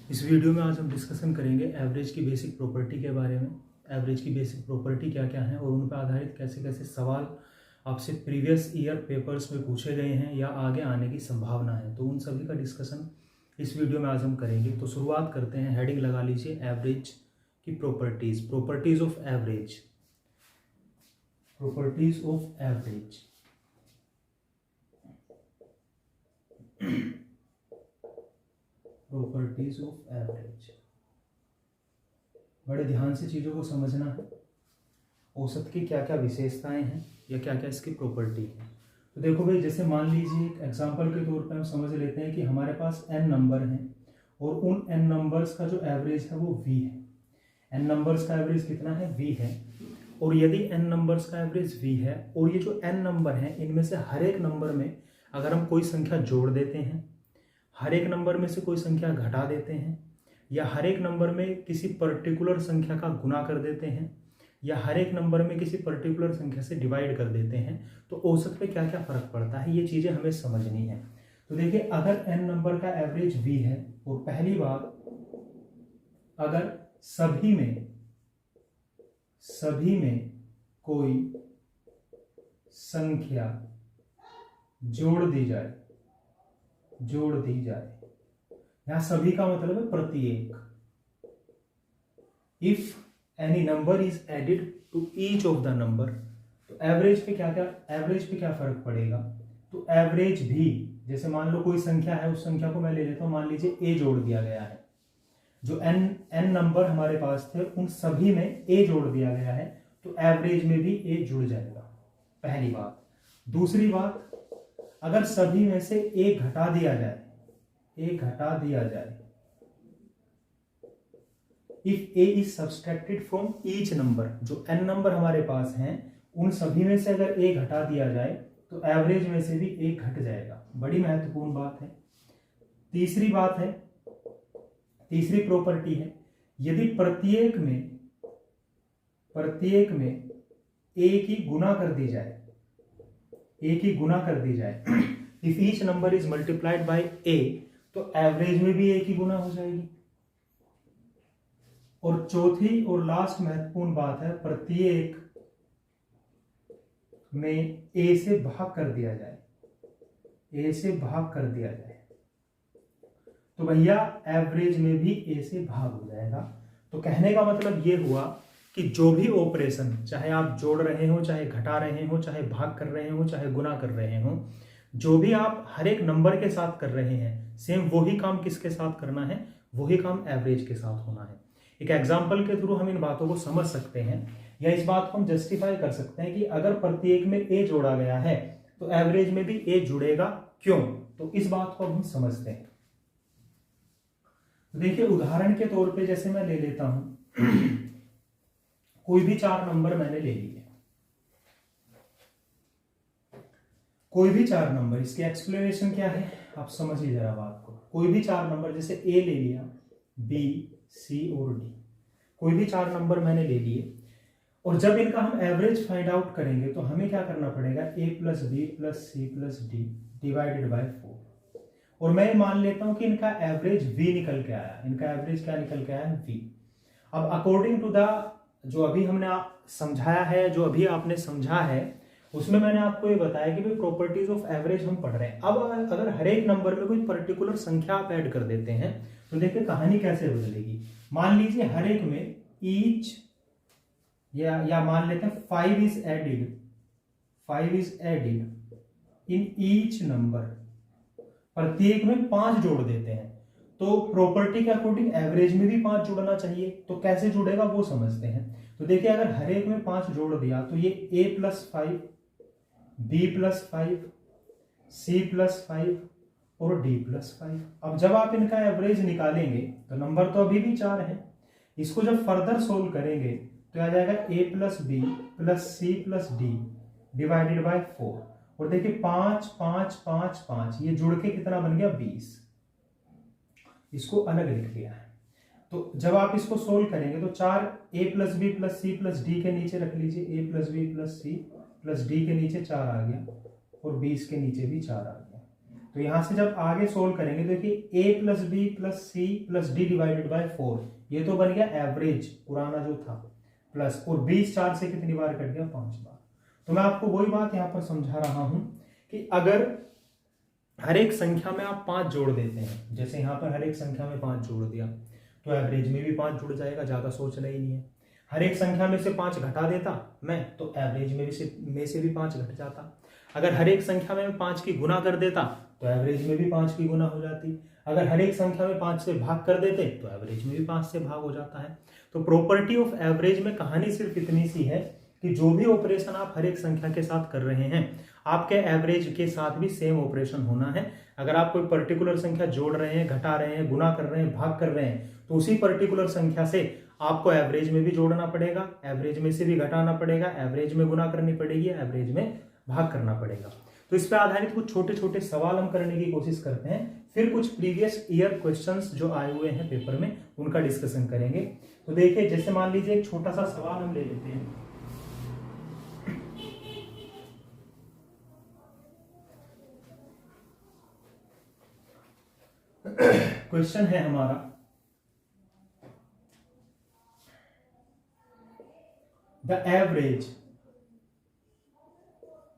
इस वीडियो में आज हम डिस्कशन करेंगे एवरेज की बेसिक प्रॉपर्टी के बारे में। एवरेज की बेसिक प्रॉपर्टी क्या क्या हैं और उन पर आधारित कैसे कैसे सवाल आपसे प्रीवियस ईयर पेपर्स में पूछे गए हैं या आगे आने की संभावना है, तो उन सभी का डिस्कशन इस वीडियो में आज हम करेंगे। तो शुरुआत करते हैं, हेडिंग लगा लीजिए एवरेज की properties, properties of average, properties of average. Properties of average, बड़े ध्यान से चीज़ों को समझना है। औसत की क्या क्या विशेषताएं हैं या क्या क्या इसकी प्रॉपर्टी है। तो देखो भाई, जैसे मान लीजिए एक एग्जांपल के तौर पे हम समझ लेते हैं कि हमारे पास n नंबर हैं और उन n नंबर्स का जो एवरेज है वो v है। n नंबर्स का एवरेज कितना है? v है। और यदि n नंबर्स का एवरेज v है और ये जो n नंबर हैं इनमें से हर एक नंबर में अगर हम कोई संख्या जोड़ देते हैं, हर एक नंबर में से कोई संख्या घटा देते हैं, या हर एक नंबर में किसी पर्टिकुलर संख्या का गुना कर देते हैं, या हर एक नंबर में किसी पर्टिकुलर संख्या से डिवाइड कर देते हैं, तो औसत पे क्या क्या फर्क पड़ता है, ये चीज़ें हमें समझनी है। तो देखिए, अगर n नंबर का एवरेज v है और पहली बात, अगर सभी में कोई संख्या जोड़ दी जाए, यहां सभी का मतलब है प्रत्येक। If any number is added to each of the number, तो एवरेज पे क्या फर्क पड़ेगा? तो एवरेज भी, जैसे मान लो कोई संख्या है, उस संख्या को मैं ले लेता हूं, मान लीजिए a जोड़ दिया गया है। जो n नंबर हमारे पास थे उन सभी में a जोड़ दिया गया है, तो एवरेज में भी a जुड़ जाएगा, पहली बात। दूसरी बात, अगर सभी में से a घटा दिया जाए, if a is subtracted from each number, जो n नंबर हमारे पास हैं उन सभी में से अगर a घटा दिया जाए तो एवरेज में से भी a घट जाएगा। बड़ी महत्वपूर्ण बात है। तीसरी प्रॉपर्टी है, यदि प्रत्येक में a की गुना कर दी जाए, if each number is multiplied by a, तो एवरेज में भी a की गुना हो जाएगी। और चौथी और लास्ट महत्वपूर्ण बात है, प्रत्येक में a से भाग कर दिया जाए, तो भैया एवरेज में भी a से भाग हो जाएगा। तो कहने का मतलब ये हुआ कि जो भी ऑपरेशन, चाहे आप जोड़ रहे हो, चाहे घटा रहे हो, चाहे भाग कर रहे हो, चाहे गुना कर रहे हो, जो भी आप हर एक नंबर के साथ कर रहे हैं, सेम वही काम किसके साथ करना है? वही काम एवरेज के साथ होना है। एक एग्जाम्पल के थ्रू हम इन बातों को समझ सकते हैं या इस बात को हम जस्टिफाई कर सकते हैं कि अगर प्रत्येक में a जोड़ा गया है तो एवरेज में भी a जुड़ेगा, क्यों? तो इस बात को हम समझते हैं। तो देखिए, उदाहरण के तौर पे जैसे मैं ले लेता हूं कोई भी 4 नंबर मैंने ले लिए, कोई भी 4 नंबर, इसकी एक्सप्लेनेशन क्या है आप समझिए जरा बात को। कोई भी 4 नंबर, जैसे a ले लिया, b, c और d, कोई भी 4 नंबर मैंने ले लिए, और जब इनका हम एवरेज फाइंड आउट करेंगे तो हमें क्या करना पड़ेगा? a plus B plus C plus D divided by 4। और मैं मान लेता हूं कि इनका एवरेज v निकल के आया। इनका एवरेज क्या निकल के आया है? v। अब अकॉर्डिंग टू द जो अभी हमने समझाया है, जो अभी आपने समझा है, उसमें मैंने आपको ये बताया कि भाई प्रॉपर्टीज ऑफ एवरेज हम पढ़ रहे हैं। अब अगर हर एक नंबर में कोई पर्टिकुलर संख्या आप ऐड कर देते हैं तो देखिए कहानी कैसे बदलेगी। मान लीजिए हर एक में ईच, या मान लेते हैं 5 is added in each number, प्रत्येक में 5 जोड़ देते हैं, तो प्रॉपर्टी के अकॉर्डिंग एवरेज में भी 5 जुड़ना चाहिए। तो कैसे जुड़ेगा वो समझते हैं। तो देखिए, अगर हर एक में 5 जोड़ दिया तो ये a plus 5, b plus 5, c plus 5 और d प्लस 5। अब जब आप इनका एवरेज निकालेंगे तो नंबर तो अभी भी 4 है, इसको जब फर्दर सोल्व करेंगे तो आ जाएगा a plus B plus C plus D divided by 4। और देखिए 5 5 5 5, ये जुड़ के कितना बन गया? 20। इसको अलग लिख दिया है। तो जब आप इसको सोल्व करेंगे तो 4 a plus B plus C plus D के नीचे रख लीजिए, a plus B plus C plus D के नीचे 4 आ गया और 20 के नीचे भी 4 आ गया। तो तो यहां से जब आगे सोल्व करेंगे तो देखिए a plus B plus C plus D divided by 4, ये तो बन गया एवरेज पुराना जो था, प्लस और 20 4 से कितनी बार कट गया 5 बार। तो मैं आपको वही बात यहां पर समझा रहा हूं कि अगर हर एक संख्या में आप 5 जोड़ देते हैं, जैसे यहाँ पर हर एक संख्या में 5 जोड़ दिया तो एवरेज में भी 5 जुड़ जाएगा, ज्यादा सोचना ही नहीं है। हर एक संख्या में से 5 घटा देता मैं तो एवरेज में से भी 5 घट जाता। अगर हर एक संख्या में 5 की गुना कर देता तो एवरेज में भी 5 की गुना हो जाती। अगर हर एक संख्या में 5 से भाग कर देते तो एवरेज में भी 5 से भाग हो जाता है। तो प्रॉपर्टी ऑफ एवरेज में कहानी सिर्फ इतनी सी है कि जो भी ऑपरेशन आप हर एक संख्या के साथ कर रहे हैं आपके एवरेज के साथ भी सेम ऑपरेशन होना है। अगर आप कोई पर्टिकुलर संख्या जोड़ रहे हैं, घटा रहे हैं, गुना कर रहे हैं, भाग कर रहे हैं तो उसी पर्टिकुलर संख्या से आपको एवरेज में भी जोड़ना पड़ेगा, एवरेज में से भी घटाना पड़ेगा, एवरेज में गुना करनी पड़ेगी, एवरेज में भाग करना पड़ेगा। तो इस पर आधारित कुछ छोटे छोटे सवाल हम करने की कोशिश करते हैं, फिर कुछ प्रीवियस ईयर क्वेश्चंस जो आए हुए हैं पेपर में उनका डिस्कशन करेंगे। तो देखिए जैसे मान लीजिए एक छोटा सा सवाल हम ले लेते हैं। क्वेश्चन है हमारा the average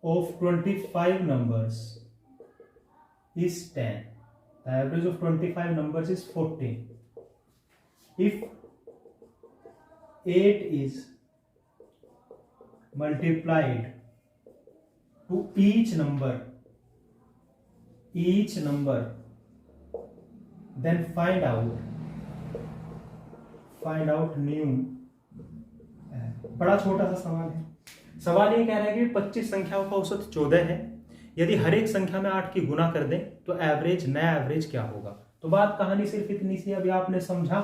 of 25 numbers is 10. The average of 25 numbers is 14. If 8 is multiplied to each number, then find out new. बड़ा छोटा सा सवाल है। सवाल ये कह रहा है कि 25 संख्याओं का औसत 14 है, यदि हर एक संख्या में 8 की गुना कर दें तो एवरेज, नया एवरेज क्या होगा। तो बात कहानी सिर्फ इतनी सी, अभी आपने समझा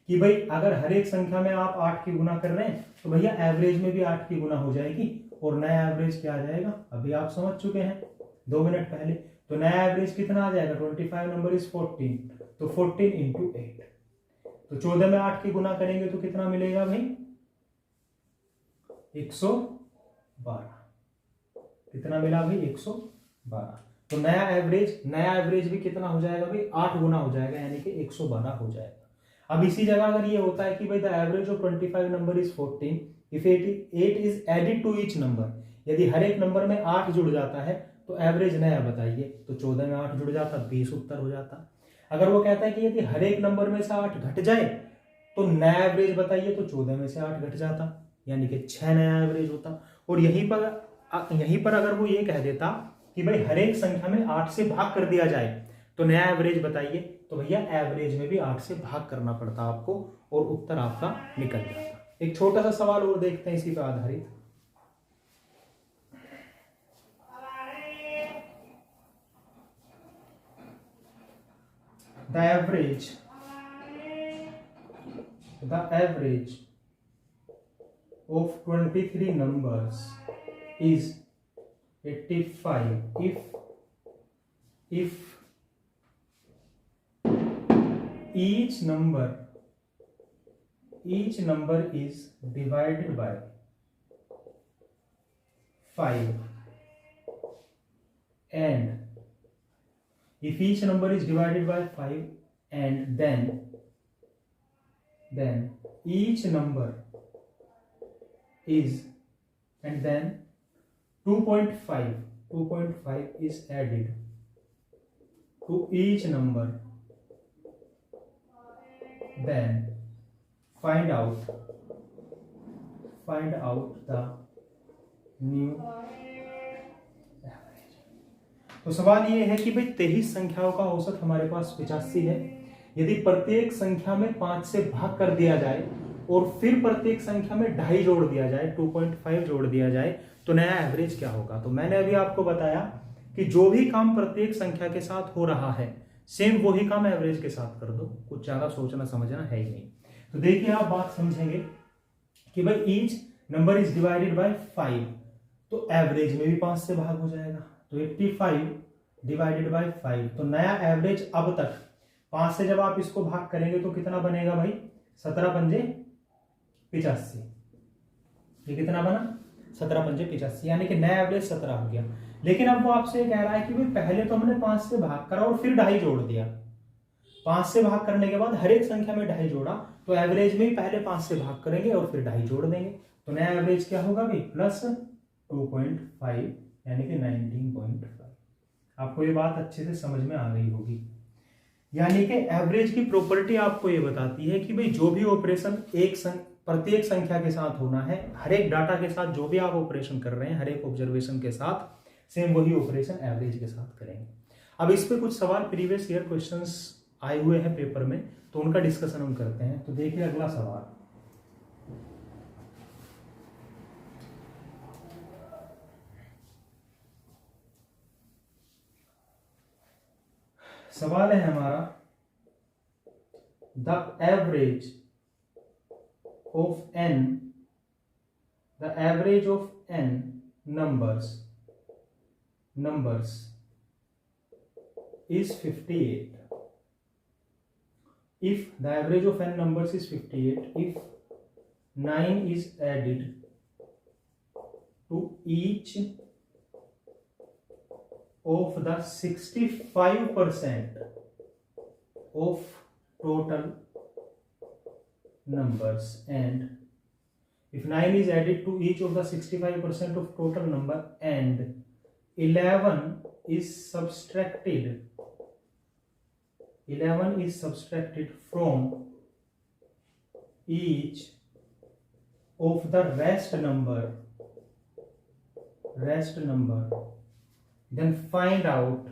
कि भाई अगर हर एक संख्या में आप 8 की गुना कर रहे हैं तो भैया एवरेज में भी 8 की गुना हो जाएगी और नया एवरेज क्या आ जाएगा, अभी आप समझ चुके हैं 2 मिनट पहले। तो नया एवरेज कितना आ जाएगा, 25 नंबर इज 14, तो 14 इंटू 8, तो 14 में 8 की गुना करेंगे तो कितना मिलेगा भाई, 112। कितना मिला भाई, 112। तो नया एवरेज भी कितना हो जाएगा भाई, 8 गुना हो जाएगा, यानी कि 112 हो जाएगा। अब इसी जगह अगर ये होता है कि भाई the average of 25 number is 14 if 8 is added to each number, यदि हर एक नंबर में 8 जुड़ जाता है तो एवरेज नया बताइए, तो 14 में 8 जुड़ जाता, 20 उत्तर हो जाता। अगर वो कहता है कि यदि हर एक नंबर में से 8 घट जाए तो नया एवरेज बताइए, तो 14 में से 8 घट जाता, यानी कि 6 नया एवरेज होता। और यहीं पर अगर वो ये कह देता कि भाई हर एक संख्या में 8 से भाग कर दिया जाए तो नया एवरेज बताइए, तो भैया एवरेज में भी 8 से भाग करना पड़ता आपको और उत्तर आपका निकल जाता। एक छोटा सा सवाल और देखते हैं इसी पर आधारित। The average of 23 numbers is 85 if each number is divided by 5 and if each number is divided by 5 and then each number is and then 2.5 is added to each number, then find out the new average। तो सवाल ये है कि भाई 23 संख्याओं का औसत हमारे पास 85 है, यदि प्रत्येक संख्या में 5 से भाग कर दिया जाए और फिर प्रत्येक संख्या में 2.5 जोड़ दिया जाए, 2.5 जोड़ दिया जाए तो नया एवरेज क्या होगा। तो मैंने अभी आपको बताया कि जो भी काम प्रत्येक संख्या के साथ हो रहा है सेम वही काम एवरेज के साथ कर दो, कुछ ज्यादा सोचना समझना है ही नहीं। तो देखिए आप बात समझेंगे कि भाई each number is divided by 5, तो एवरेज में भी 5 से भाग हो जाएगा, तो 85 डिवाइडेड बाय 5, तो नया एवरेज अब तक 5 से जब आप इसको भाग करेंगे तो कितना बनेगा भाई, 17 पंजे 85। ये कितना बना, 17 पंजे 85, यानी कि नया एवरेज 17 हो गया। लेकिन अब वो आपसे कह रहा है कि भाई पहले तो हमने 5 से भाग करा और फिर 2.5 जोड़ दिया। 5 से भाग करने के बाद हर एक संख्या में 2.5 जोड़ा, तो एवरेज में ही पहले 5 से भाग करेंगे और फिर 2.5 जोड़ देंगे, तो नया एवरेज क्या होगा भाई प्लस 2.5 यानी कि 19.5। आपको ये बात अच्छे से समझ में आ गई होगी। यानी कि एवरेज की प्रॉपर्टी आपको ये बताती है कि भाई जो भी ऑपरेशन प्रत्येक संख्या के साथ होना है, हर एक डाटा के साथ जो भी आप ऑपरेशन कर रहे हैं, हर एक ऑब्जर्वेशन के साथ सेम वही ऑपरेशन एवरेज के साथ करेंगे। अब इस पे कुछ सवाल प्रीवियस ईयर क्वेश्चंस आए हुए हैं पेपर में, तो उनका डिस्कशन हम करते हैं। तो देखिए अगला सवाल, सवाल है हमारा the average of n numbers is 58 if the average of n numbers is 58 if 9 is added to each of the 65% of total numbers, and if 9 is added to each of the 65% of total number and 11 is subtracted from each of the rest number, then find out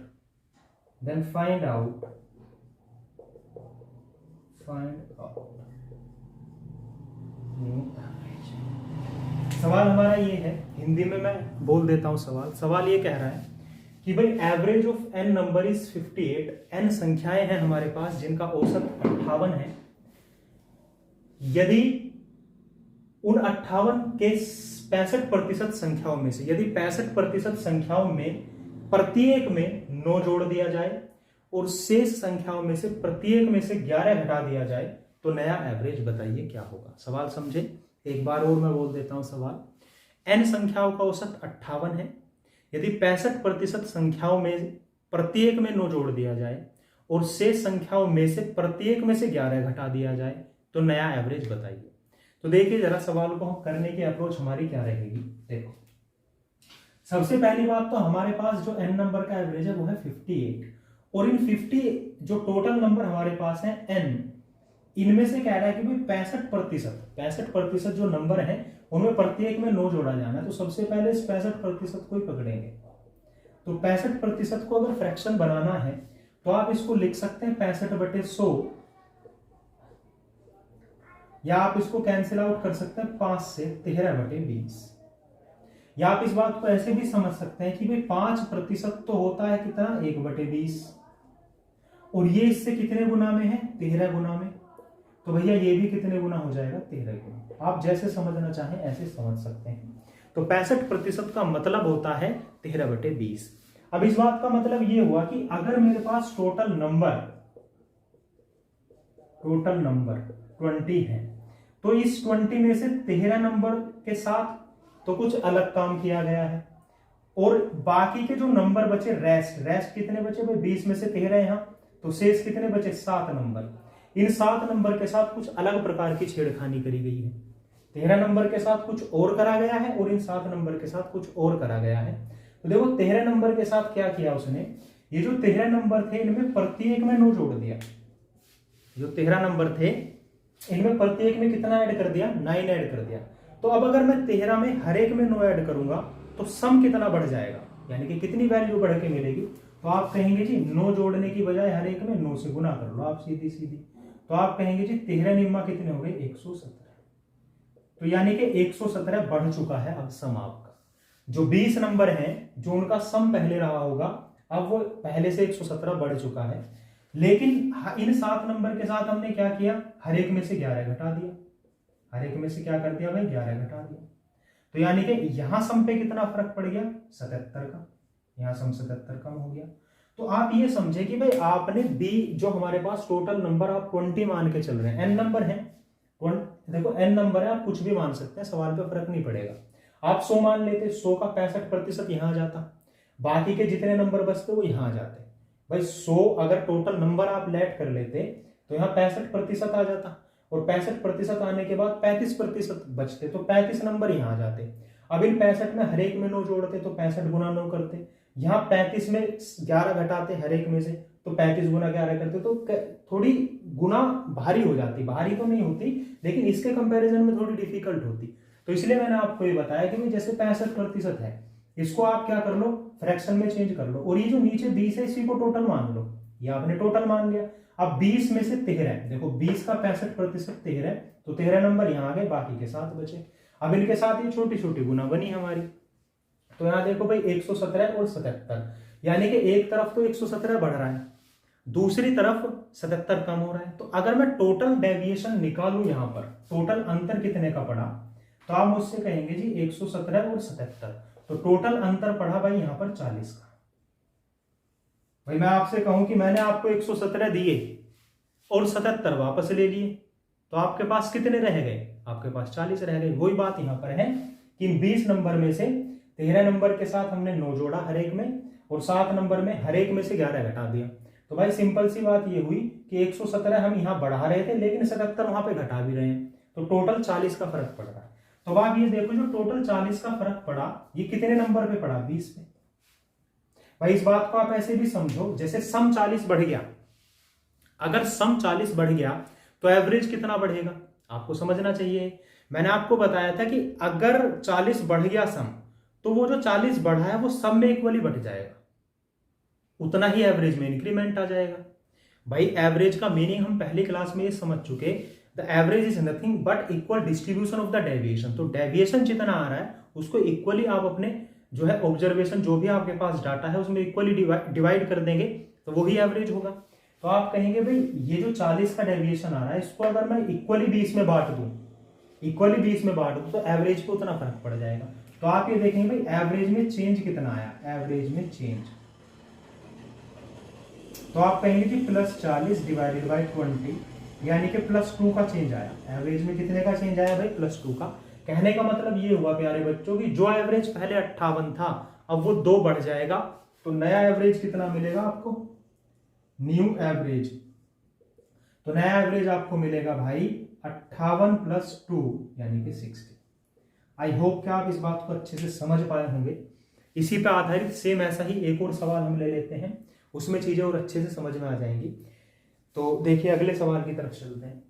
सवाल हमारा ये है, हिंदी में मैं बोल देता हूं। सवाल ये कह रहा है कि भाई average of n number is 58, n संख्याएं हैं हमारे पास जिनका औसत 58 है। यदि उन 58 के 65% संख्याओं में से, यदि 65% संख्याओं में प्रत्येक में 9 जोड़ दिया जाए और शेष संख्याओं में से प्रत्येक में से 11 घटा दिया जाए, तो नया एवरेज बताइए क्या होगा। सवाल समझे? एक बार और मैं बोल देता हूं सवाल। n संख्याओं का औसत 58 है। यदि 65% संख्याओं में प्रत्येक में 9 जोड़ दिया जाए और शेष संख्याओं में से प्रत्येक में से 11 घटा दिया जाए, तो नया एवरेज बताइए। तो देखिए जरा सवाल को करने की अप्रोच हमारी क्या रहेगी। देखो, सबसे पहली बात तो हमारे पास जो n नंबर का एवरेज है वो है 58, और इन 50 जो टोटल नंबर हमारे पास है n, इनमें से कह रहा है कि भाई 65% जो नंबर है उनमें प्रत्येक में 9 जोड़ा जाना है। तो सबसे पहले इस 65% को ही पकड़ेंगे। तो 65% को अगर फ्रैक्शन बनाना है तो आप इसको लिख सकते हैं 65/100, या आप इसको कैंसिल आउट कर सकते हैं 5 से 13/20, या आप इस बात को ऐसे भी समझ सकते हैं कि भाई 5% तो होता है कितना 1/20, और ये इससे कितने गुना में है 13 गुना में, तो भैया ये भी कितने गुना हो जाएगा 13 गुना। आप जैसे समझना चाहें ऐसे समझ सकते हैं। तो 65% का मतलब होता है 13/20। अब इस बात का मतलब ये हुआ कि अगर मेरे पास टोटल नंबर 20 है, तो इस 20 में से 13 नंबर के साथ तो कुछ अलग काम किया गया है, और बाकी के जो नंबर बचे रेस्ट कितने बचे भाई 20 में से 13 यहां, तो शेष कितने बचे 7 नंबर। इन 7 नंबर के साथ कुछ अलग प्रकार की छेड़खानी करी गई है। 13 नंबर के साथ कुछ और करा गया है और इन 7 नंबर के साथ कुछ और करा गया है। तो देखो 13 नंबर के साथ क्या किया उसने, ये जो 13 नंबर थे इनमें प्रत्येक में 9 जोड़ दिया। जो 13 नंबर थे इनमें प्रत्येक में कितना ऐड कर दिया 9 ऐड कर दिया। तो अब अगर मैं 13 में हर एक में 9 ऐड करूंगा तो सम कितना बढ़ जाएगा, यानी कि कितनी वैल्यू बढ़ के मिलेगी। तो आप कहेंगे जी 9 जोड़ने की बजाय हर एक में 9 से गुना कर लो आप सीधी। तो आप कहेंगे जी 13 निम्मा कितने हो गए 117। तो यानी कि 117 बढ़ चुका है अब सम आपका। जो 20 नंबर हैं जो उनका सम पहले रहा होगा, अब वो पहले से 117 बढ़ चुका है। लेकिन इन 7 नंबर के साथ हमने क्या किया, हर एक में से 11 घटा दिया। हर एक में से क्या कर दिया भाई 11 घटा दिया। तो यानी कि यहां सम पे कितना फर्क पड़ गया 77 का, यहां सम 77 कम हो गया। तो आप ये समझे कि भाई आपने बी जो हमारे पास टोटल नंबर आप 20 मान के चल रहे हैं, एन नंबर है, देखो एन नंबर है, आप कुछ भी मान सकते हैं, सवाल पे फर्क नहीं पड़ेगा। आप 100 मान लेते, 100 का 65% यहां आ जाता। बाकी के जितने नंबर बचते वो यहाँ आ जाते। भाई 100 अगर टोटल नंबर आप लेट कर लेते तो यहाँ 65% आ जाता, और 65% आने के बाद 35% बचते, तो 35 नंबर यहाँ आ जाते। अब इन 65 में हर एक में 9 जोड़ते तो 65 गुना 9 करते, यहाँ 35 में 11 घटाते हर एक में से तो 35 गुना 11 करते, तो थोड़ी गुना भारी हो जाती, भारी तो नहीं होती लेकिन इसके कंपैरिजन में थोड़ी डिफिकल्ट होती। तो इसलिए मैंने आपको ये बताया कि भाई जैसे 65% है, इसको आप क्या कर लो, फ्रैक्शन में चेंज कर लो, और ये जो नीचे 20 है इसी को टोटल मान लो, ये आपने टोटल मान लिया। अब 20 में से 13, देखो 20 का 65% 13, तो 13 नंबर यहाँ आ गए, बाकी के 7 बचे। अब इनके साथ ये छोटी छोटी गुना बनी हमारी, तो यहाँ देखो भाई 117 और 77, यानी कि एक तरफ तो 117 बढ़ रहा है, दूसरी तरफ 77 कम हो रहा है। तो अगर मैं टोटल डेविएशन निकालूं, यहाँ पर टोटल अंतर कितने का पड़ा, तो आप मुझसे कहेंगे जी 117 और 77, तो टोटल अंतर पड़ा भाई यहाँ पर 40 का। भाई मैं आपसे कहूं कि मैंने आपको 117 दिए और 77 वापस ले लिए, तो आपके पास कितने रह गए, आपके पास 40 रह गए। वही बात यहाँ पर है कि 20 नंबर में से 13 नंबर के साथ हमने 9 जोड़ा हर एक में, और 7 नंबर में हर एक में से 11 घटा दिया। तो भाई सिंपल सी बात ये हुई कि 117 हम यहाँ बढ़ा रहे थे लेकिन 77 वहां पे घटा भी रहे हैं, तो टोटल 40 का फर्क पड़ रहा है। तो आप ये देखो जो टोटल 40 का फर्क पड़ा ये कितने नंबर पे पड़ा, 20 पे। भाई इस बात को आप ऐसे भी समझो जैसे सम 40 बढ़ गया, अगर सम 40 बढ़ गया तो एवरेज कितना बढ़ेगा, आपको समझना चाहिए। मैंने आपको बताया था कि अगर 40 बढ़ गया सम, तो वो जो 40 बढ़ा है वो सम में इक्वली बढ़ जाएगा, उतना ही एवरेज में इंक्रीमेंट आ जाएगा। भाई एवरेज का मीनिंग हम पहली क्लास में ये समझ चुके, the average is nothing but equal distribution of the deviation. तो डेविएशन जितना आ रहा है उसको इक्वली आप अपने जो है ऑब्जर्वेशन, जो भी आपके पास डाटा है उसमें इक्वली डिवाइड कर देंगे तो वही एवरेज होगा। तो आप कहेंगे भाई ये जो 40 का डेविएशन आ रहा है इसको अगर मैं इक्वली 20 में बांट दूं, इक्वली 20 में बांट दूं तो एवरेज पे उतना फर्क पड़ जाएगा। तो आप ये देखेंगे भाई एवरेज में चेंज कितना आया, एवरेज में चेंज, तो आप कहेंगे कि +40 डिवाइडेड बाई 20, यानी कि +2 का चेंज आया। एवरेज में कितने का चेंज आया भाई, +2 का। कहने का मतलब ये हुआ प्यारे बच्चों की जो एवरेज पहले 58 था अब वो 2 बढ़ जाएगा, तो नया एवरेज कितना मिलेगा आपको, न्यू एवरेज। तो नया एवरेज आपको मिलेगा भाई 58 + 2 यानी कि 60। आई होप कि आप इस बात को अच्छे से समझ पाए होंगे। इसी पे आधारित सेम ऐसा ही एक और सवाल हम ले लेते हैं, उसमें चीजें और अच्छे से समझ में आ जाएंगी। तो देखिए अगले सवाल की तरफ चलते हैं।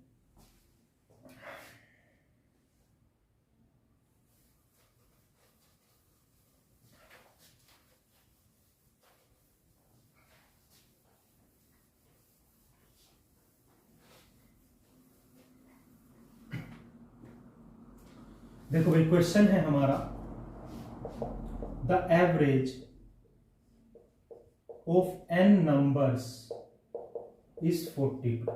देखो भाई क्वेश्चन है हमारा, the average of n numbers is 42.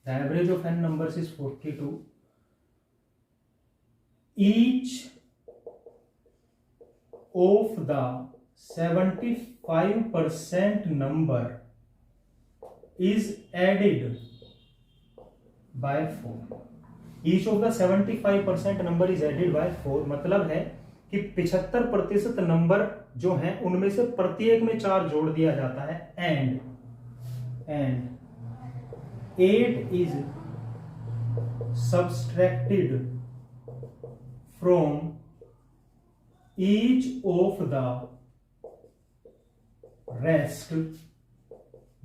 The average of n numbers is 42. Each of the 75% number is added by 4. Each of the 75% number is added by 4, मतलब है कि 75% नंबर जो हैं उनमें से प्रत्येक में 4 जोड़ दिया जाता है, and 8 is subtracted from each of the rest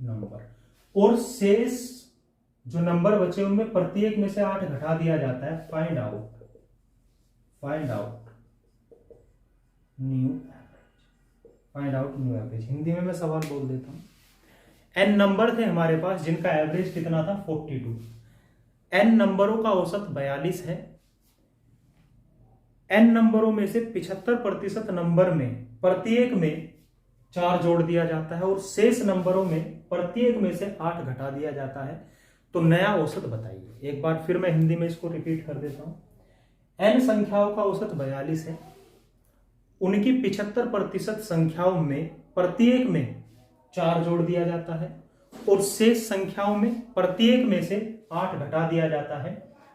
number, और शेष जो नंबर बचे उनमें प्रत्येक में से 8 घटा दिया जाता है। Find out new average. Hindi में मैं सवाल बोल देता हूं। n नंबर थे हमारे पास जिनका एवरेज कितना था, 42। n नंबरों का औसत 42 है। n नंबरों में से 75% नंबर में प्रत्येक में 4 जोड़ दिया जाता है, और शेष नंबरों में प्रत्येक में से 8 घटा दिया जाता है। तो नया औसत बताइए। एक बार फिर मैं हिंदी में इसको रिपीट कर देता हूं। n संख्याओं का औसत 42 है, उनकी 75% संख्याओं में प्रत्येक में 4 जोड़ दिया जाता है, और शेष संख्याओं में प्रत्येक में से 8 घटा दिया जाता है।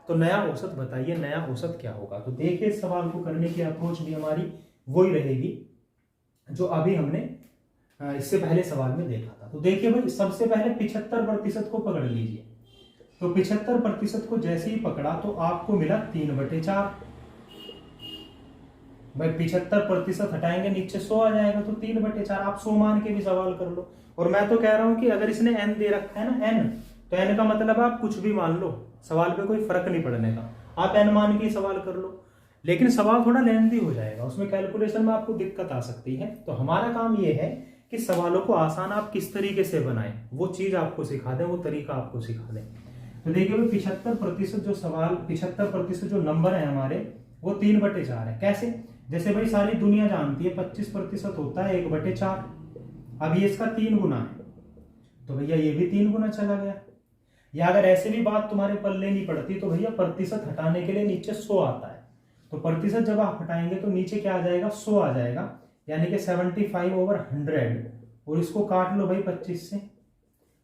तो नया औसत बताइए, नया औसत क्या होगा। तो देखिए इस सवाल को करने की अप्रोच भी हमारी वही रहेगी जो अभी हमने इससे पहले सवाल में देखा था। तो देखिए भाई, सबसे पहले 75% को पकड़ लीजिए। तो 75% को जैसे ही पकड़ा तो आपको मिला 3/4। भाई 75% हटाएंगे नीचे 100 आ जाएगा, तो 3/4। आप 100 मान के भी सवाल कर लो। और मैं तो कह रहा हूं कि अगर इसने n दे रखा है ना, n, तो n का मतलब आप कुछ भी मान लो, सवाल पे कोई फर्क नहीं पड़ने का। आप n मान के ही सवाल कर लो। लेकिन सवाल थोड़ा लेंथी हो जाएगा, उसमें कैलकुलेशन में आपको दिक्कत आ सकती है। तो हमारा काम ये है कि सवालों को आसान आप किस तरीके से बनाएं, वो चीज आपको सिखा दें, वो तरीका आपको सिखा दें। तो देखिए भाई, 75% जो सवाल, 75% जो नंबर है हमारे, वो 3/4 है। कैसे? जैसे भाई सारी दुनिया जानती है 25% होता है 1/4। अब ये इसका 3 गुना है, तो भैया ये भी 3 गुना चला गया। या अगर ऐसे भी बात तुम्हारे पल्ले नहीं पड़ती, तो भैया प्रतिशत हटाने के लिए नीचे 100 आता है। तो प्रतिशत जब आप हटाएंगे तो नीचे क्या आ जाएगा? 100 आ जाएगा, यानी कि 75/100। और इसको काट लो भाई 25 से,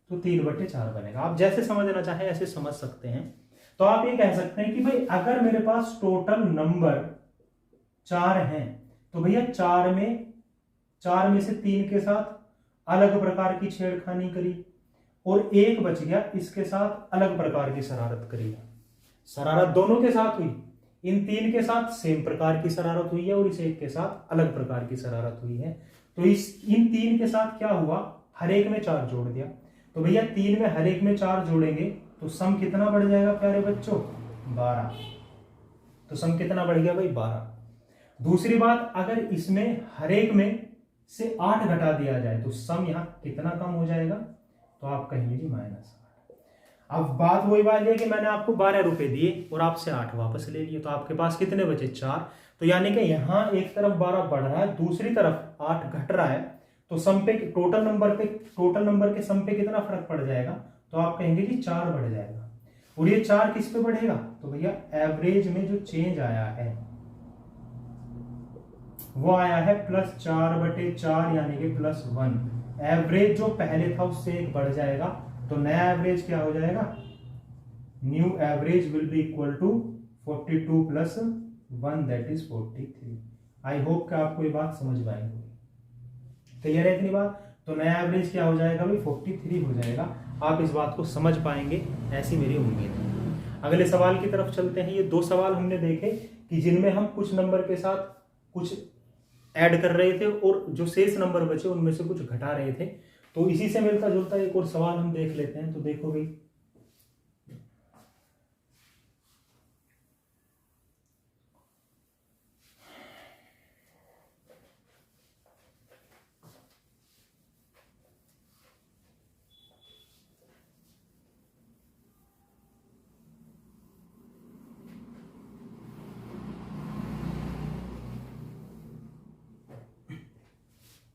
तो 3/4 बनेगा। आप जैसे समझना चाहें ऐसे समझ सकते हैं। तो आप ये कह सकते हैं कि भाई अगर मेरे पास टोटल नंबर 4 हैं, तो भैया 4 में से 3 के साथ अलग प्रकार की छेड़खानी करी, और 1 बच गया, इसके साथ अलग प्रकार की शरारत करी। शरारत दोनों के साथ हुई, इन 3 के साथ सेम प्रकार की शरारत हुई है, और इस 1 के साथ अलग प्रकार की शरारत हुई है। तो इन 3 के साथ क्या हुआ? हर एक में 4 जोड़ दिया। तो भैया 3 में हर एक में 4 जोड़ेंगे तो सम कितना बढ़ जाएगा प्यारे बच्चों? 12। तो सम कितना बढ़ गया भाई? 12। दूसरी बात, अगर इसमें हर एक में से 8 घटा दिया जाए तो सम यहां कितना कम हो जाएगा? तो आप कहेंगे जी -8। अब बात वही बात है कि मैंने आपको 12 रुपए दिए और आपसे 8 वापस ले लिए, तो आपके पास कितने बचे? 4। तो यानी कि यहां एक तरफ 12 बढ़ रहा है, दूसरी तरफ 8 घट रहा है। तो सम पे, टोटल नंबर के सम पे कितना फर्क पड़ जाएगा? तो आप कहेंगे जी 4 बढ़ जाएगा। और ये 4 किस पे बढ़ेगा? तो भैया एवरेज में जो चेंज आया है वो आया है +4/4, यानी कि +1। एवरेज जो पहले था उससे 1 बढ़ जाएगा, तो नया एवरेज क्या हो जाएगा? New average will be equal to 42 + 1, that is 43। I hope कि आपको ये बात समझ में आई होगी। क्लियर है इतनी बात? तो नया एवरेज क्या हो जाएगा भाई? 43 हो जाएगा। आप इस बात को समझ पाएंगे, ऐसी मेरी उम्मीद है। अगले सवाल की तरफ चलते हैं। ये 2 सवाल हमने देखे कि जिनमें हम कुछ नंबर के साथ कुछ ऐड कर रहे थे और जो शेष नंबर बचे उनमें से कुछ घटा रहे थे। तो इसी से मिलता जुलता एक और सवाल हम देख लेते हैं। तो देखो भाई,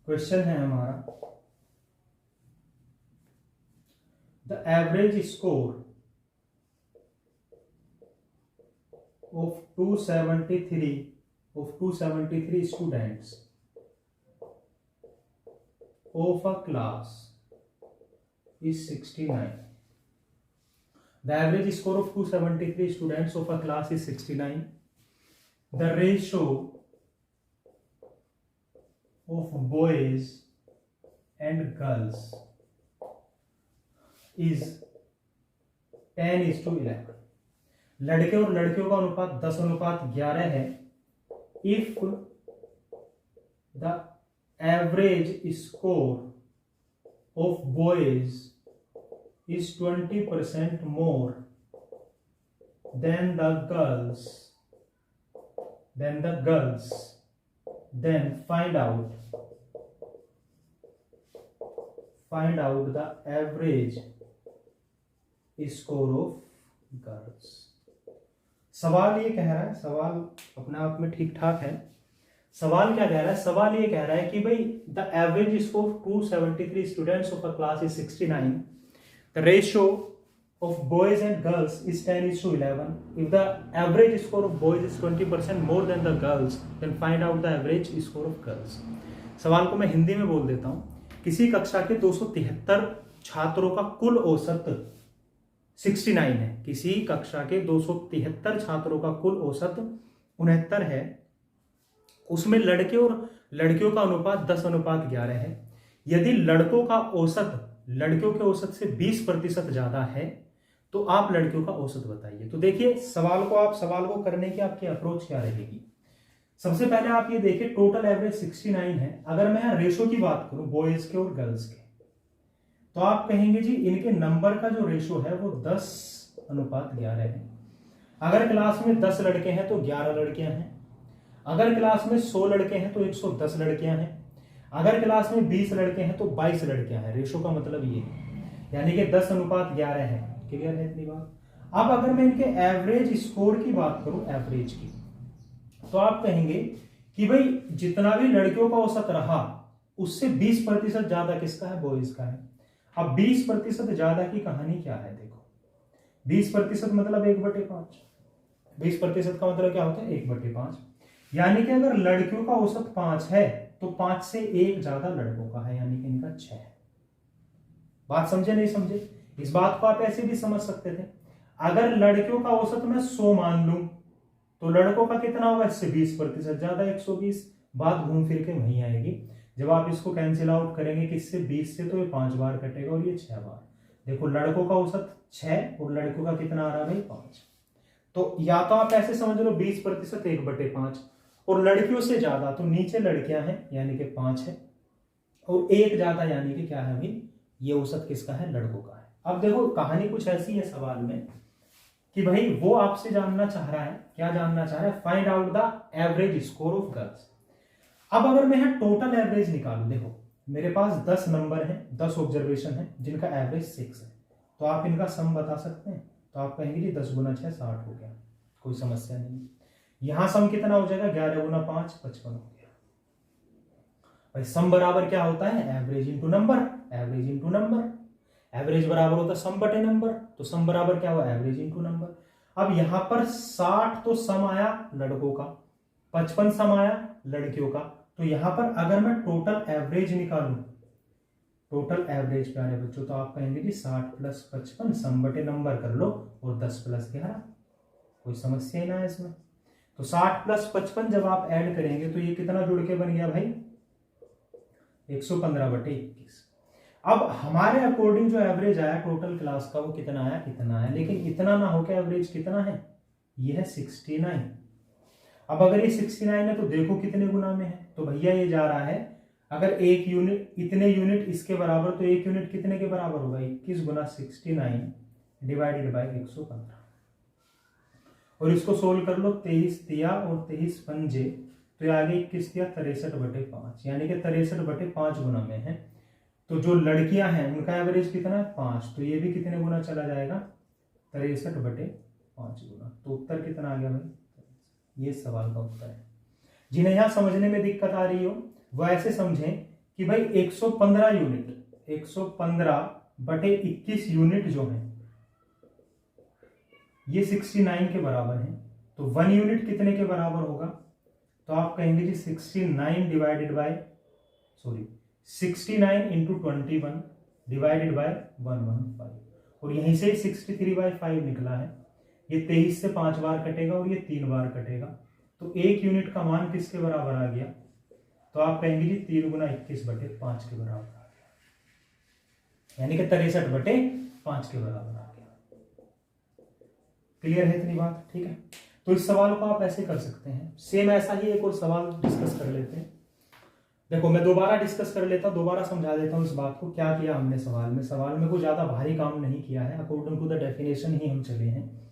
क्वेश्चन है हमारा, the average score of 273 students of a class is 69. The average score of 273 students of a class is 69. The ratio of boys and girls is 10:11. लड़के और लड़कियों का अनुपात 10:11 है। If the average score of boys is 20% more than the girls, then find out the average score of girls. सवाल ये कह रहा है, सवाल अपने आप में ठीक ठाक है। सवाल क्या कह रहा है? सवाल ये कह रहा है कि भाई the average score 273 students of a class is 69. The ratio of boys and girls is 10:11. If the average score of boys is 20% more than the girls, then find out the average score of girls. सवाल को मैं हिंदी में बोल देता हूं। किसी कक्षा के 273 छात्रों का कुल औसत 69 है। किसी कक्षा के 273 छात्रों का कुल औसत 69 है। उसमें लड़के और लड़कियों का अनुपात 10:11 है। यदि लड़कों का औसत लड़कियों के औसत से 20% ज्यादा है तो आप लड़कियों का औसत बताइए। तो देखिए सवाल को करने की आपकी अप्रोच क्या रहेगी। सबसे पहले आप ये देखिए टोटल एवरेज 69 है। अगर मैं रेशो की बात करूं बॉयज के और गर्ल्स के, तो आप कहेंगे जी इनके नंबर का जो रेशो है वो 10:11 है। अगर क्लास में 10 लड़के हैं तो 11 लड़कियां हैं। अगर क्लास में 100 लड़के हैं तो 110 लड़कियां हैं। अगर क्लास में 20 लड़के हैं तो 22 लड़कियां हैं। रेशो का मतलब ये है, यानी कि 10:11 है। क्लियर है इतनी बात। अब अगर मैं इनके एवरेज स्कोर की बात करूं, एवरेज की, तो आप कहेंगे कि भाई जितना भी लड़कियों का औसत रहा उससे 20% ज्यादा किसका है, बॉयज का है। अब 20% ज्यादा की कहानी क्या है, देखो 20% मतलब 1/5। 20% का मतलब क्या होता है, 1/5। यानी कि अगर लड़कियों का औसत 5 है तो 5 से 1 ज्यादा लड़कों का है, यानी कि इनका 6 है। बात समझे नहीं समझे। इस बात को आप ऐसे भी समझ सकते थे, अगर लड़कियों का औसत मैं 100 मान लूं तो लड़कों का कितना होगा, इससे 20% ज्यादा 120। बात घूम फिर के वहीं आएगी। जब आप इसको कैंसिल आउट करेंगे किससे, 20 से, तो ये 5 बार कटेगा और ये 6 बार। देखो लड़कों का औसत 6 और लड़कों का कितना आ रहा है भाई, 5। तो या तो आप ऐसे समझ लो 20% 1/5, और लड़कियों से ज्यादा तो नीचे लड़कियां हैं यानी कि 5 है, और 1 ज्यादा यानी कि क्या है भाई, ये औसत किसका है, लड़कों का है। अब देखो कहानी कुछ ऐसी है सवाल में कि भाई वो आपसे जानना चाह रहा है, क्या जानना चाह रहा है, find out the average score of girls. अब अगर मैं यहाँ टोटल एवरेज निकालूं, देखो मेरे पास 10 नंबर हैं, 10 ऑब्जर्वेशन है जिनका एवरेज 6 है, तो आप इनका सम बता सकते हैं। तो आप कहेंगे जी 10 गुना 6 60 हो गया, कोई समस्या नहीं। यहां सम कितना हो जाएगा, 11 गुना 5 55 हो गया। भाई सम बराबर क्या होता है, average into number. Average into number, average बराबर होता है सम बटे नंबर, तो सम बराबर क्या हुआ, एवरेज इंटू नंबर। अब यहां पर 60 तो सम आया लड़कों का, 55 सम आया लड़कियों का। तो यहां पर अगर मैं टोटल एवरेज निकालूं, टोटल एवरेज प्यारे बच्चों, तो आप कहेंगे कि 60 + 55 सम बटे नंबर कर लो और 10 + 11, कोई समस्या ही ना है इसमें। तो 60 + 55 जब आप ऐड करेंगे तो ये कितना जुड़ के बन गया भाई, 115/21। अब हमारे अकॉर्डिंग जो एवरेज आया टोटल क्लास का वो कितना आया, इतना है, लेकिन इतना ना होकर एवरेज कितना है, ये है 69। अब अगर ये 69 है तो देखो कितने गुना में है, तो भैया ये जा रहा है, अगर एक यूनिट इतने यूनिट इसके बराबर, तो एक यूनिट कितने के बराबर होगा, 21 गुना 69 डिवाइडेड बाई 115। और इसको सोल्व कर लो, 23 तिया और 23 पंजे, तो ये आगे 21 तिया 63/5, यानी कि 63/5 गुना में है। तो जो लड़कियां हैं उनका एवरेज कितना है, 5, तो ये भी कितने गुना चला जाएगा, 63/5 गुना। तो उत्तर कितना आ गया भाई, ये सवाल का उत्तर है। जिन्हें यहां समझने में दिक्कत आ रही हो वह ऐसे समझें कि भाई 115 यूनिट, 115/21 यूनिट जो है ये 69 के बराबर है। तो 1 यूनिट कितने के बराबर होगा, तो आप कहेंगे जी 69 divided by 69 into 21 divided by 115, और यहीं से 63/5 निकला है। ये 23 से 5 बार कटेगा और ये 3 बार कटेगा, तो 1 यूनिट का मान किसके बराबर आ गया, तो आप कहेंगे जी 3 गुना 21/5 के बराबर आ गया, यानी कि 63/5 के बराबर आ गया। क्लियर है इतनी बात, ठीक है। तो इस सवाल को आप ऐसे कर सकते हैं। सेम ऐसा ही एक और सवाल डिस्कस कर लेते हैं। देखो मैं दोबारा डिस्कस कर लेता हूं, दोबारा समझा देता हूं इस बात को, क्या किया हमने सवाल में कोई ज्यादा भारी काम नहीं किया है, अकॉर्डिंग टू द डेफिनेशन ही हम चले हैं।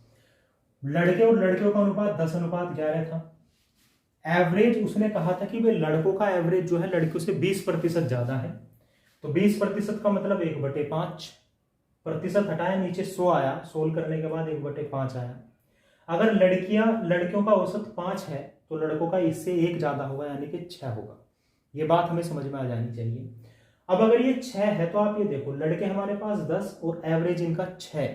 लड़के और लड़कियों का अनुपात 10:11 था। एवरेज उसने कहा था कि भाई लड़कों का एवरेज जो है लड़कियों से 20% ज्यादा है, तो 20% का मतलब 1/5, प्रतिशत हटाया नीचे 100 आया, सोल्व करने के बाद 1/5 आया। अगर लड़कियों का औसत 5 है तो लड़कों का इससे 1 ज्यादा होगा, यानी कि 6 होगा। ये बात हमें समझ में आ जानी चाहिए। अब अगर ये 6 है तो आप ये देखो लड़के हमारे पास 10 और एवरेज इनका 6,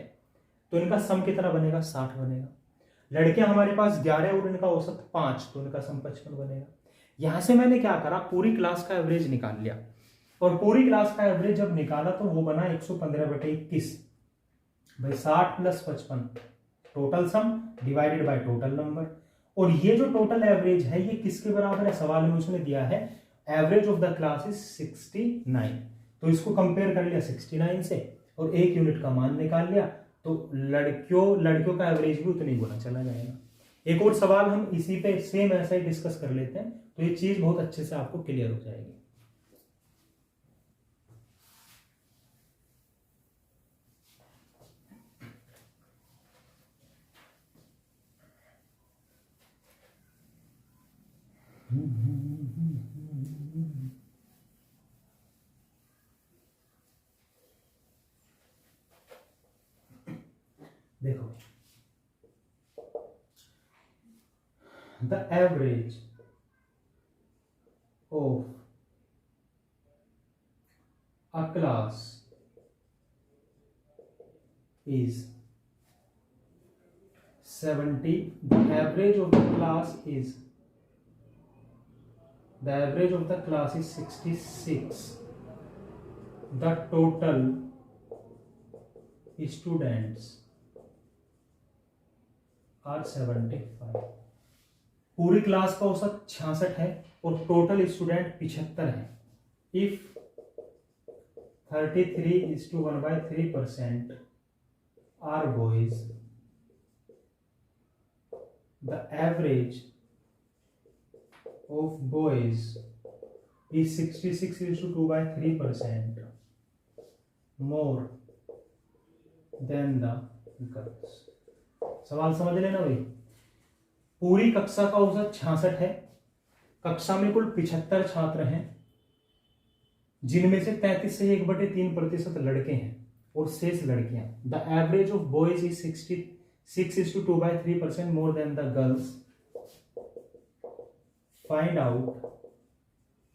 तो इनका सम कितना बनेगा, 60 बनेगा। लड़के हमारे पास 11 और इनका औसत 5, तो इनका सम 55 बनेगा। यहां से मैंने क्या करा, पूरी क्लास का एवरेज निकाल लिया, और पूरी क्लास का एवरेज जब निकाला तो वो बना 115/21। भाई 60 + 55 total sum divided by total number, और ये जो टोटल एवरेज है ये किसके बराबर है, सवाल में उसने दिया है average of the class is 69। तो इसको कंपेयर कर लिया 69 से और 1 यूनिट का मान निकाल लिया, तो लड़कियों का एवरेज भी उतनी गुना चला जाएगा। एक और सवाल हम इसी पे सेम ऐसा ही डिस्कस कर लेते हैं, तो ये चीज बहुत अच्छे से आपको क्लियर हो जाएगी। देखो, the average of a class is 70. The average of the class is 66. The total students are 75. पूरी क्लास का औसत 66 है और टोटल स्टूडेंट 75 है। If 33:1/3% are boys, the average of boys is 66:2/3% more than the girls. सवाल समझ लेना भाई, पूरी कक्षा का औसत 66 है, कक्षा में कुल 75 छात्र हैं, जिनमें से 33 से 1/3% लड़के हैं और शेष लड़कियां। The average of boys is 66:2/3% more than the girls. Find out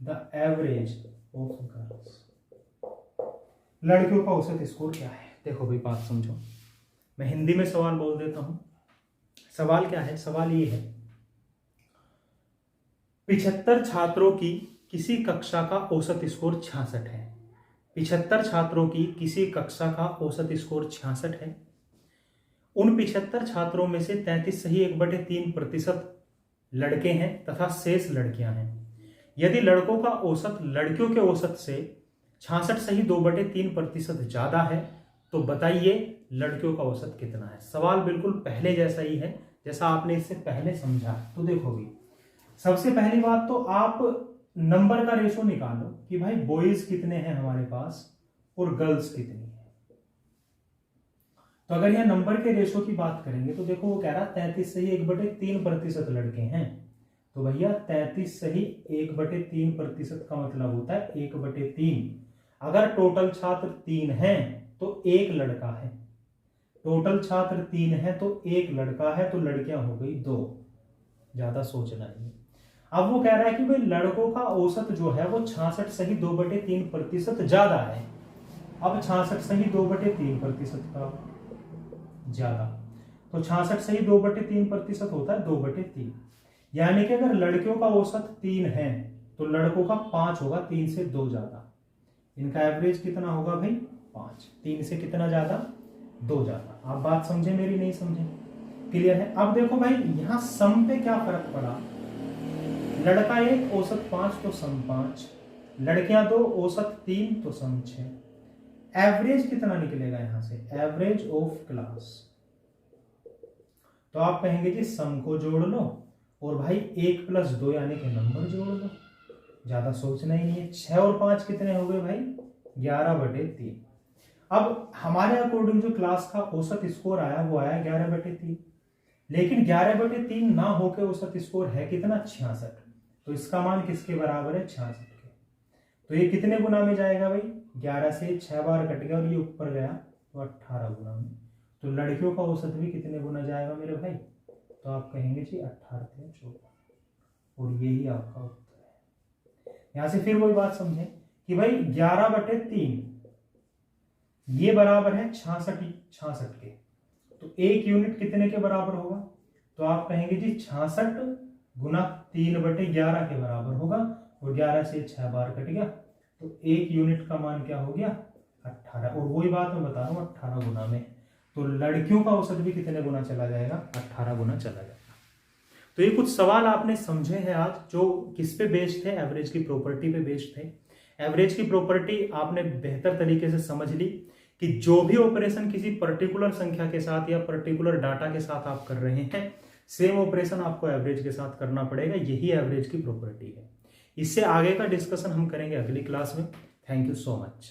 the average of girls. लड़कियों का औसत स्कोर क्या है? देखो भाई, बात समझो, मैं हिंदी में सवाल बोल देता हूं। सवाल क्या है? सवाल ये है, 75 छात्रों की किसी कक्षा का औसत स्कोर 66 है। 75 छात्रों की किसी कक्षा का औसत स्कोर 66 है। उन 75 छात्रों में से 33 सही 1/3% लड़के हैं तथा शेष लड़कियां हैं। यदि लड़कों का औसत लड़कियों के औसत से 66 सही 2/3% ज्यादा है, तो बताइए लड़कियों का औसत कितना है। सवाल बिल्कुल पहले जैसा ही है जैसा आपने इससे पहले समझा। तो देखो भी, सबसे पहली बात तो आप नंबर का रेशो निकालो कि भाई बॉयज कितने हैं हमारे पास और गर्ल्स कितनी है। तो अगर यह नंबर के रेशो की बात करेंगे तो देखो, वो कह रहा 33 सही 1/3% लड़के हैं, तो भैया 33 सही 1/3% का मतलब होता है 1/3। अगर टोटल छात्र 3 हैं तो 1 लड़का है, टोटल छात्र 3 है तो 1 लड़का है, तो लड़कियां हो गई 2। ज्यादा सोचना नहीं। अब वो कह रहा है कि भाई लड़कों का औसत जो है वो 66 सही 2/3% ज्यादा है। अब 66 सही 2/3% का ज्यादा, तो 66 सही 2/3% होता है 2/3। यानी कि अगर लड़कियों का औसत 3 है तो लड़कों का 5 होगा, 3 से 2 ज्यादा। इनका एवरेज कितना होगा भाई? 5। 3 से कितना ज्यादा? 2 ज्यादा। आप बात समझे मेरी? नहीं समझे? क्लियर है? अब देखो भाई, यहां सम पे क्या फर्क पड़ा। लड़का 1 औसत 5 तो सम 5, लड़कियां 2 औसत 3 तो सम 6। एवरेज कितना निकलेगा यहां से? Average of class. तो आप कहेंगे जी सम को जोड़ लो और भाई 1 + 2 यानी कि नंबर जोड़ लो। ज्यादा सोचना ही नहीं है। 6 और 5 कितने हो गए भाई? 11/3। अब हमारे अकॉर्डिंग जो क्लास का औसत स्कोर आया वो आया 11/3, लेकिन 11/3 ना होकर औसत स्कोर है कितना? 66। तो इसका मान किसके बराबर है? 66 के। तो ये कितने गुना में जाएगा भाई? 11 से 6 बार कट गया और ये ऊपर गया तो 18 गुना में। तो लड़कियों का औसत भी कितने गुना जाएगा मेरे भाई? तो आप कहेंगे जी 18 × 14, और यही आपका उत्तर है। यहां से फिर वही बात समझे कि भाई 11/3 ये बराबर है 66 के, तो 1 यूनिट कितने के बराबर होगा? तो आप कहेंगे जी 66 गुना 3/11 के बराबर होगा, और 11 से 6 बार कट गया तो 1 यूनिट का मान क्या हो गया? 18। और वही बात मैं बता रहा हूं 18 गुना में। तो लड़कियों का औसत भी कितने गुना चला जाएगा? 18 गुना चला जाएगा। तो ये कुछ सवाल आपने समझे हैं आज, जो किस पे बेस्ड थे? एवरेज की प्रॉपर्टी पे बेस्ड थे। एवरेज की प्रॉपर्टी आपने बेहतर तरीके से समझ ली कि जो भी ऑपरेशन किसी पर्टिकुलर संख्या के साथ या पर्टिकुलर डाटा के साथ आप कर रहे हैं, सेम ऑपरेशन आपको एवरेज के साथ करना पड़ेगा। यही एवरेज की प्रॉपर्टी है। इससे आगे का डिस्कशन हम करेंगे अगली क्लास में। Thank you so much.